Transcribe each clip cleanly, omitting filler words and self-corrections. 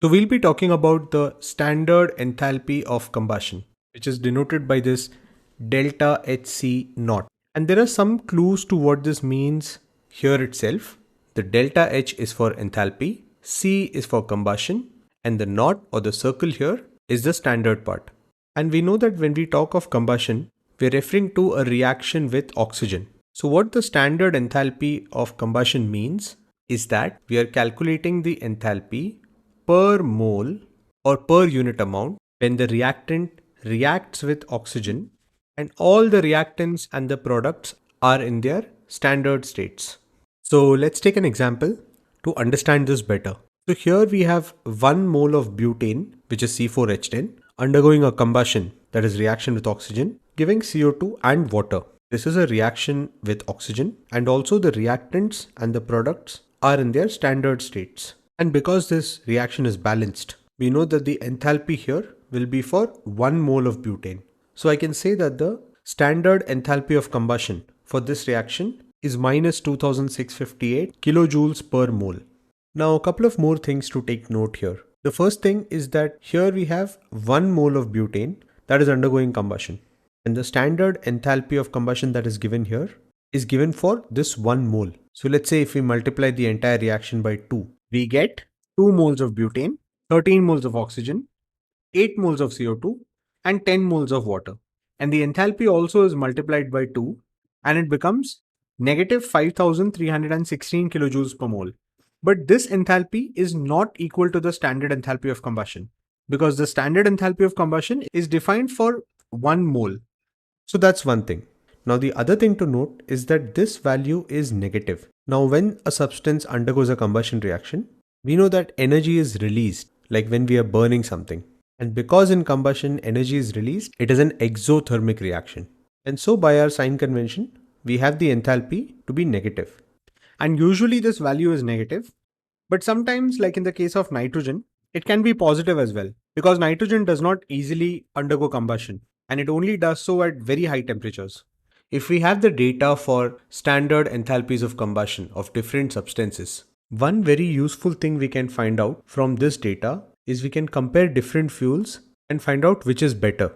So we'll be talking about the standard enthalpy of combustion, which is denoted by this delta HC naught. And there are some clues to what this means here itself. The delta H is for enthalpy, C is for combustion, and the naught or the circle here is the standard part. And we know that when we talk of combustion, we're referring to a reaction with oxygen. So what the standard enthalpy of combustion means is that we are calculating the enthalpy per mole or per unit amount when the reactant reacts with oxygen and all the reactants and the products are in their standard states. So let's take an example to understand this better. So here we have 1 mole of butane, which is C4H10, undergoing a combustion, that is reaction with oxygen, giving CO2 and water. This is a reaction with oxygen, and also the reactants and the products are in their standard states. And because this reaction is balanced, we know that the enthalpy here will be for 1 mole of butane. So I can say that the standard enthalpy of combustion for this reaction is minus 2658 kilojoules per mole. Now a couple of more things to take note here. The first thing is that here we have 1 mole of butane that is undergoing combustion. And the standard enthalpy of combustion that is given here is given for this 1 mole. So let's say if we multiply the entire reaction by 2, we get 2 moles of butane, 13 moles of oxygen, 8 moles of CO2 and 10 moles of water. And the enthalpy also is multiplied by 2 and it becomes negative 5316 kilojoules per mole. But this enthalpy is not equal to the standard enthalpy of combustion because the standard enthalpy of combustion is defined for 1 mole. So that's one thing. Now the other thing to note is that this value is negative. Now when a substance undergoes a combustion reaction, we know that energy is released, like when we are burning something. And because in combustion energy is released, it is an exothermic reaction. And so by our sign convention, we have the enthalpy to be negative. And usually this value is negative, but sometimes like in the case of nitrogen, it can be positive as well because nitrogen does not easily undergo combustion and it only does so at very high temperatures. If we have the data for standard enthalpies of combustion of different substances, one very useful thing we can find out from this data is we can compare different fuels and find out which is better.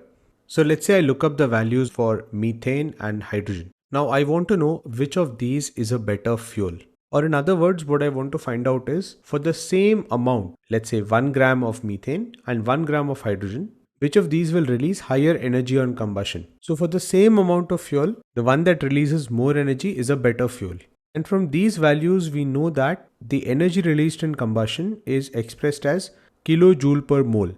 So let's say I look up the values for methane and hydrogen. Now I want to know which of these is a better fuel. Or in other words, what I want to find out is for the same amount, let's say 1 gram of methane and 1 gram of hydrogen, which of these will release higher energy on combustion. So for the same amount of fuel, the one that releases more energy is a better fuel. And from these values, we know that the energy released in combustion is expressed as kilojoule per mole.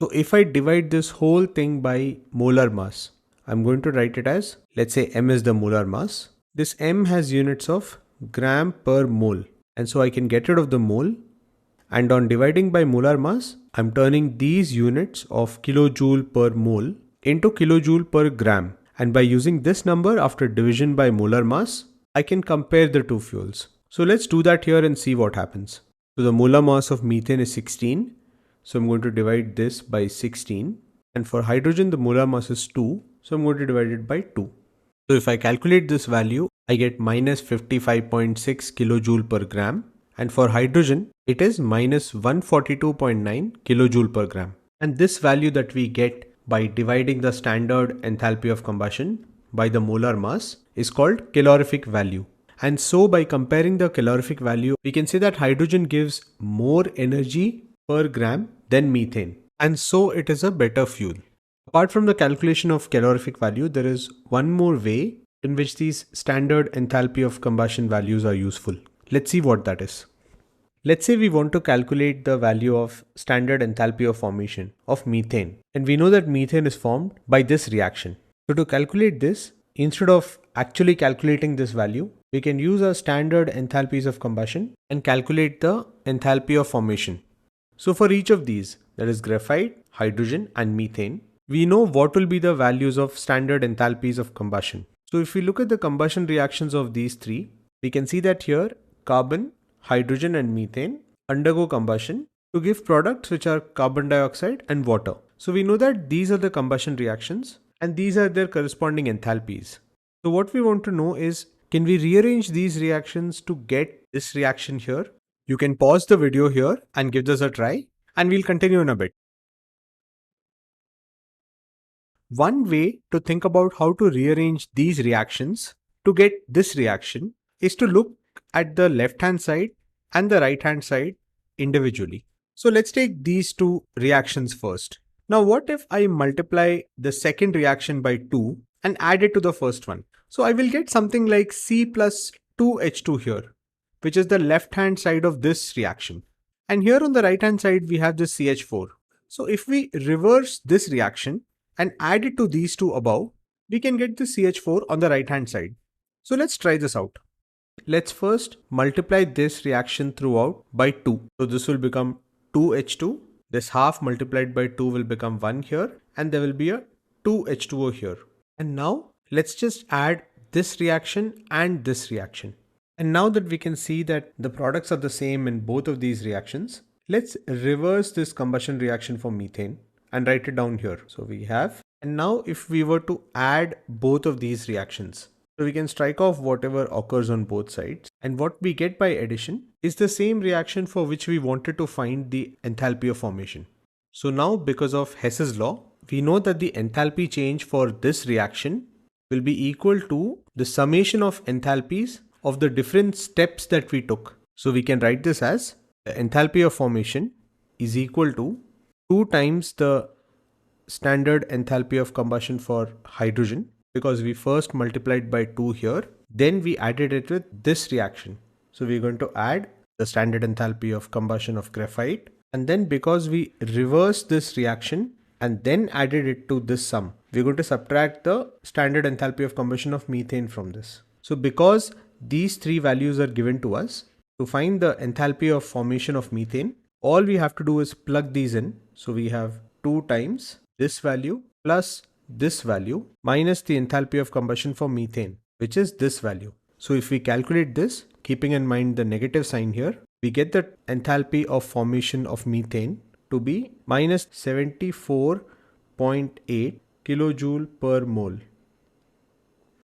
So if I divide this whole thing by molar mass, I'm going to write it as, let's say m is the molar mass. This m has units of gram per mole. And so I can get rid of the mole. And on dividing by molar mass, I'm turning these units of kilojoule per mole into kilojoule per gram. And by using this number after division by molar mass, I can compare the two fuels. So let's do that here and see what happens. So the molar mass of methane is 16. So I'm going to divide this by 16. And for hydrogen, the molar mass is 2. So I'm going to divide it by 2. So if I calculate this value, I get minus 55.6 kilojoule per gram. And for hydrogen, it is minus 142.9 kilojoule per gram. And this value that we get by dividing the standard enthalpy of combustion by the molar mass is called calorific value. And so by comparing the calorific value, we can say that hydrogen gives more energy per gram than methane. And so it is a better fuel. Apart from the calculation of calorific value, there is one more way in which these standard enthalpy of combustion values are useful. Let's see what that is. Let's say we want to calculate the value of standard enthalpy of formation of methane. And we know that methane is formed by this reaction. So to calculate this, instead of actually calculating this value, we can use our standard enthalpies of combustion and calculate the enthalpy of formation. So for each of these, that is graphite, hydrogen and methane, we know what will be the values of standard enthalpies of combustion. So if we look at the combustion reactions of these three, we can see that here carbon, hydrogen and methane undergo combustion to give products which are carbon dioxide and water. So we know that these are the combustion reactions and these are their corresponding enthalpies. So what we want to know is, can we rearrange these reactions to get this reaction here? You can pause the video here and give this a try and we'll continue in a bit. One way to think about how to rearrange these reactions to get this reaction is to look at the left hand side and the right hand side individually. So let's take these two reactions first. Now what if I multiply the second reaction by 2 and add it to the first one? So I will get something like C plus 2H2 here, which is the left hand side of this reaction. And here on the right hand side we have this CH4. So if we reverse this reaction and add it to these two above, we can get the CH4 on the right hand side. So let's try this out. Let's first multiply this reaction throughout by 2. So this will become 2H2. This half multiplied by 2 will become 1 here, and there will be a 2H2O here. And now let's just add this reaction and this reaction. And now that we can see that the products are the same in both of these reactions, let's reverse this combustion reaction for methane and write it down here. So we have, and now if we were to add both of these reactions, so we can strike off whatever occurs on both sides, and what we get by addition is the same reaction for which we wanted to find the enthalpy of formation. So now because of Hess's law, we know that the enthalpy change for this reaction will be equal to the summation of enthalpies of the different steps that we took. So we can write this as the enthalpy of formation is equal to 2 times the standard enthalpy of combustion for hydrogen, because we first multiplied by 2 here, then we added it with this reaction. So we're going to add the standard enthalpy of combustion of graphite, and then because we reversed this reaction and then added it to this sum, we're going to subtract the standard enthalpy of combustion of methane from this. So because these three values are given to us, to find the enthalpy of formation of methane, all we have to do is plug these in. So we have 2 times this value plus this value minus the enthalpy of combustion for methane, which is this value. So if we calculate this, keeping in mind the negative sign here, we get the enthalpy of formation of methane to be minus 74.8 kilojoule per mole.